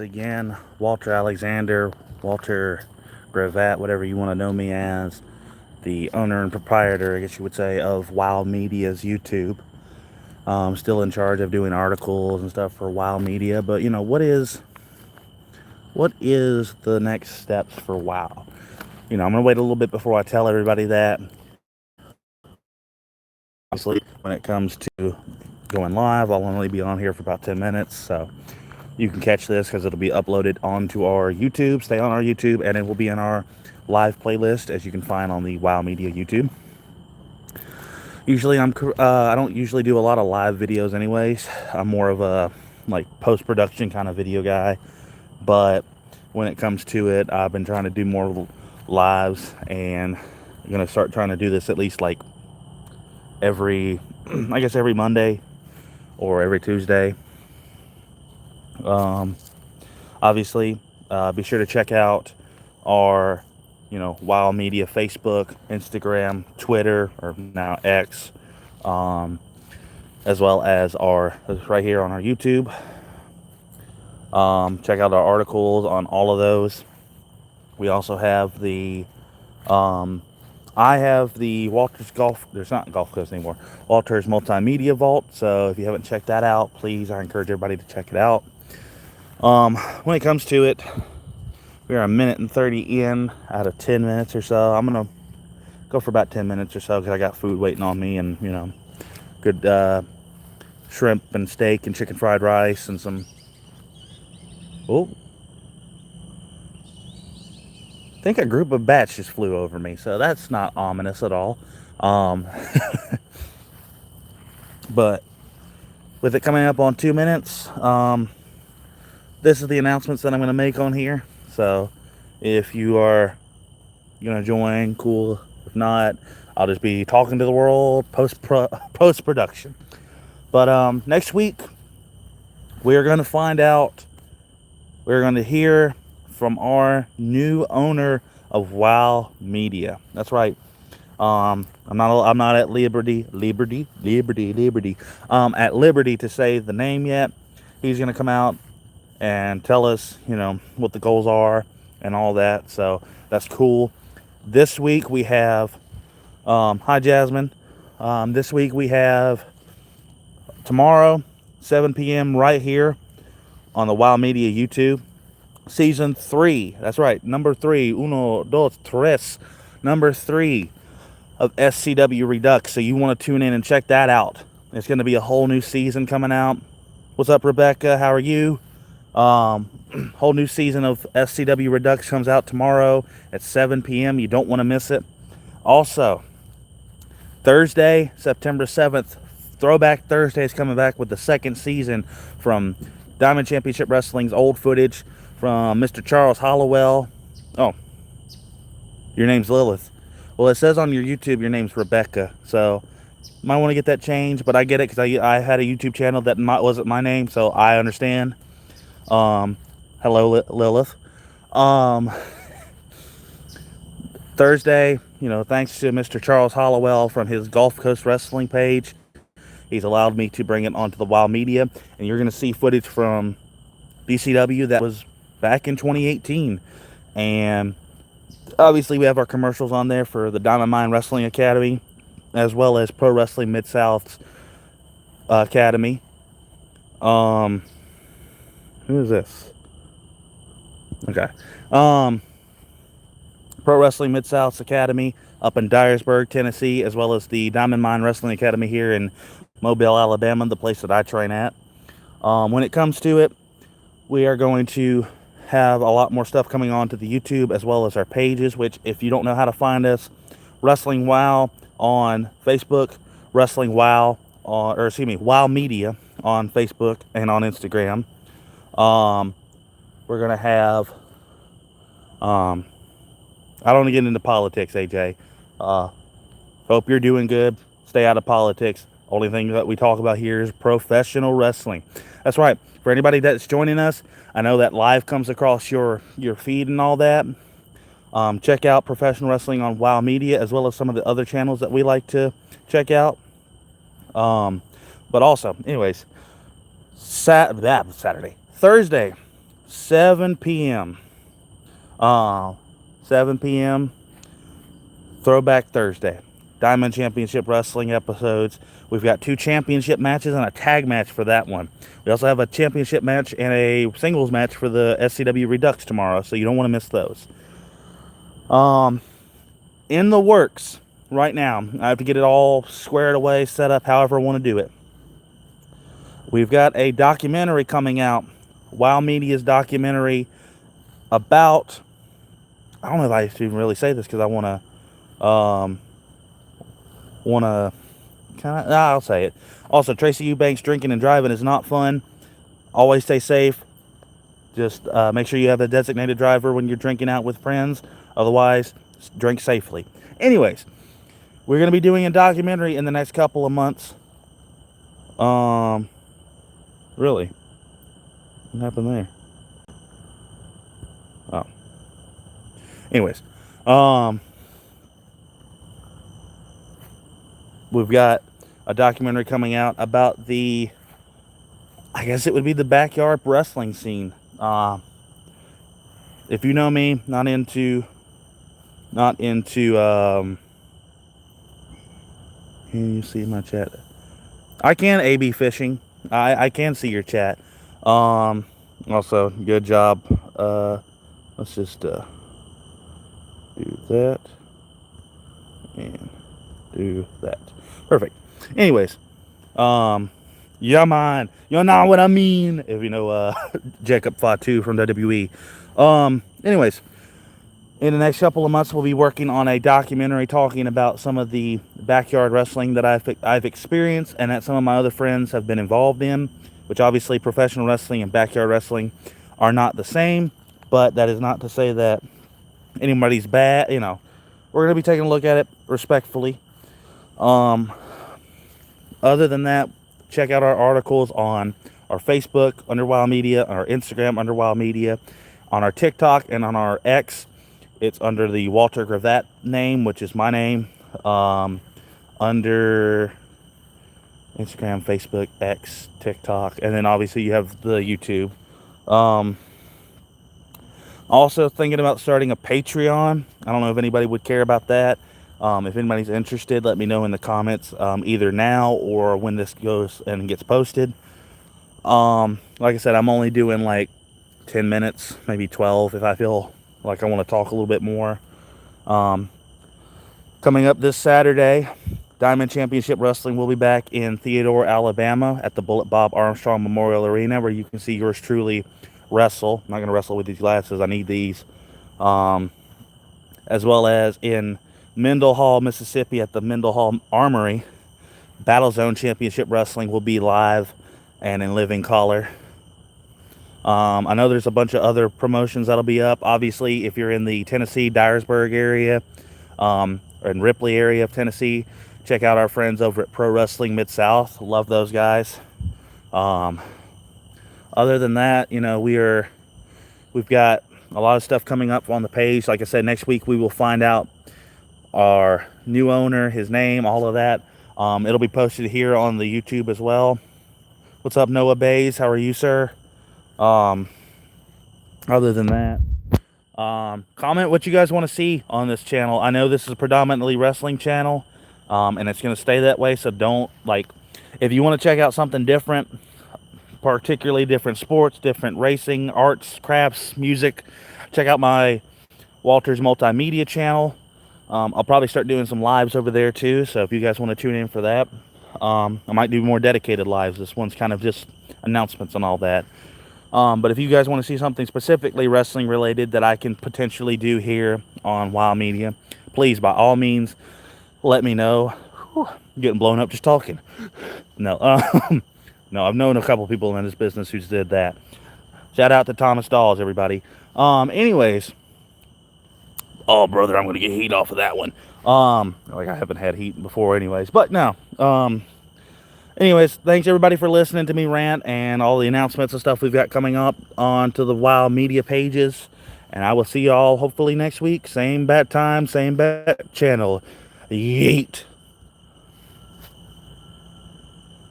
once again. Walter Alexander, Walter Gravatt, whatever you want to know me as, the owner and proprietor, I guess you would say, of Wow Media's YouTube. Still in charge of doing articles and stuff for Wow Media. But what is the next steps for Wow? I'm gonna wait a little bit before I tell everybody that. Obviously, when it comes to going live, I'll only be on here for about 10 minutes, so you can catch this because it'll be uploaded onto our YouTube. Stay on our YouTube, and it will be in our live playlist, as you can find on the Wow Media YouTube. Usually, I don't usually do a lot of live videos, anyways. I'm more of a post-production kind of video guy, but when it comes to it, I've been trying to do more lives, and I'm gonna start trying to do this at least every Monday or every Tuesday. Obviously, be sure to check out our Wow Media Facebook, Instagram, Twitter, or now X, as well as right here on our YouTube. Check out our articles on all of those. We also have I have the Walter's there's not Golf Coast anymore, Walter's Multimedia Vault. So if you haven't checked that out, please, I encourage everybody to check it out. When it comes to it, we're a minute and 30 in out of 10 minutes or so. I'm going to go for about 10 minutes or so because I got food waiting on me, and, good shrimp and steak and chicken fried rice and some... Oh. I think a group of bats just flew over me, so that's not ominous at all. But with it coming up on 2 minutes, this is the announcements that I'm going to make on here. So if you are going to join, cool. If not, I'll just be talking to the world post-production. But next week, we're going to find out. We're going to hear from our new owner of Wow Media. That's right. I'm not at liberty at liberty to say the name yet. He's going to come out and tell us, what the goals are and all that. So that's cool. This week we have, hi Jasmine. This week we have tomorrow, 7 p.m. right here on the Wow Media YouTube. Season 3, that's right, number 3, uno, dos, tres, number 3 of SCW Redux. So you want to tune in and check that out. It's going to be a whole new season coming out. What's up, Rebecca? How are you? Whole new season of SCW Redux comes out tomorrow at 7 p.m. You don't want to miss it. Also, Thursday, September 7th, Throwback Thursday is coming back with the second season from Diamond Championship Wrestling's old footage from Mr. Charles Hollowell. Oh, your name's Lilith. Well, it says on your YouTube your name's Rebecca, so might want to get that changed, but I get it because I had a YouTube channel that wasn't my name, so I understand. Hello, Lilith. Thursday, thanks to Mr. Charles Hollowell from his Gulf Coast Wrestling page, he's allowed me to bring it onto the Wow Media, and you're going to see footage from BCW that was back in 2018. And obviously we have our commercials on there for the Diamond Mine Wrestling Academy, as well as Pro Wrestling Mid-South's Academy. Who is this? Okay. Pro Wrestling Mid-South's Academy up in Dyersburg, Tennessee, as well as the Diamond Mine Wrestling Academy here in Mobile, Alabama, the place that I train at. When it comes to it, we are going to have a lot more stuff coming on to the YouTube, as well as our pages, which, if you don't know how to find us, Wrestling Wow on Facebook, Wrestling Wow Wow Media on Facebook and on Instagram. We're going to have, I don't want to get into politics, AJ. Hope you're doing good. Stay out of politics. Only thing that we talk about here is professional wrestling. That's right. For anybody that's joining us, I know that live comes across your feed and all that. Check out professional wrestling on Wow Media, as well as some of the other channels that we like to check out. But also, anyways, Thursday, 7 p.m. 7 p.m. Throwback Thursday. Diamond Championship Wrestling episodes. We've got 2 championship matches and a tag match for that one. We also have a championship match and a singles match for the SCW Redux tomorrow, so you don't want to miss those. In the works right now, I have to get it all squared away, set up however I want to do it. We've got a documentary coming out, WOW Media's documentary about, I don't know if I should even really say this because I want to I'll say it. Also, Tracy Eubanks drinking and driving is not fun. Always stay safe. Just make sure you have a designated driver when you're drinking out with friends. Otherwise, drink safely. Anyways, we're going to be doing a documentary in the next couple of months. Really? What happened there? Oh. Anyways, we've got a documentary coming out about I guess it would be the backyard wrestling scene. If you know me, not into can you see my chat? I can AB fishing. I can see your chat. Also, good job. Let's just do that and do that. Perfect. Anyways, yeah, man, you know what I mean. If you know Jacob Fatu from WWE. Anyways, in the next couple of months, we'll be working on a documentary talking about some of the backyard wrestling that I've experienced and that some of my other friends have been involved in, which obviously professional wrestling and backyard wrestling are not the same, but that is not to say that anybody's bad. You know, we're going to be taking a look at it respectfully. Other than that, check out our articles on our Facebook under WOW Media, on our Instagram under WOW Media, on our TikTok, and on our X. It's under the Walter Gravatt name, which is my name, under Instagram, Facebook, X, TikTok, and then obviously you have the YouTube. Also thinking about starting a Patreon. I don't know if anybody would care about that. If anybody's interested, let me know in the comments, either now or when this goes and gets posted. Like I said, I'm only doing like 10 minutes, maybe 12 if I feel like I want to talk a little bit more. Coming up this Saturday, Diamond Championship Wrestling will be back in Theodore, Alabama at the Bullet Bob Armstrong Memorial Arena, where you can see yours truly wrestle. I'm not going to wrestle with these glasses. I need these. As well as in Mendel Hall, Mississippi at the Mendel Hall Armory, Battle Zone Championship Wrestling will be live and in living color. I know there's a bunch of other promotions that'll be up. Obviously, if you're in the Tennessee, Dyersburg area, or in Ripley area of Tennessee, check out our friends over at Pro Wrestling Mid-South. Love those guys. Other than that, you know, we've got a lot of stuff coming up on the page. Like I said, next week we will find out our new owner, his name, all of that. It'll be posted here on the YouTube as well. What's up, Noah Bays? How are you, sir? Other than that, comment what you guys want to see on this channel. I know this is a predominantly wrestling channel, and it's going to stay that way. So don't, like, if you want to check out something different, particularly different sports, different racing, arts, crafts, music, check out my Walter's Multimedia channel. I'll probably start doing some lives over there too. So if you guys want to tune in for that, I might do more dedicated lives. This one's kind of just announcements and all that. But if you guys want to see something specifically wrestling related that I can potentially do here on WOW Media, please, by all means, let me know. Whew, I'm getting blown up just talking. No, no, I've known a couple people in this business who's did that. Shout out to Thomas Dawes, everybody. Anyways, oh, brother, I'm going to get heat off of that one. Like I haven't had heat before anyways, but no. Anyways, thanks everybody for listening to me rant and all the announcements and stuff we've got coming up onto the WOW Media pages. And I will see y'all hopefully next week. Same bat time, same bat channel. Yeet.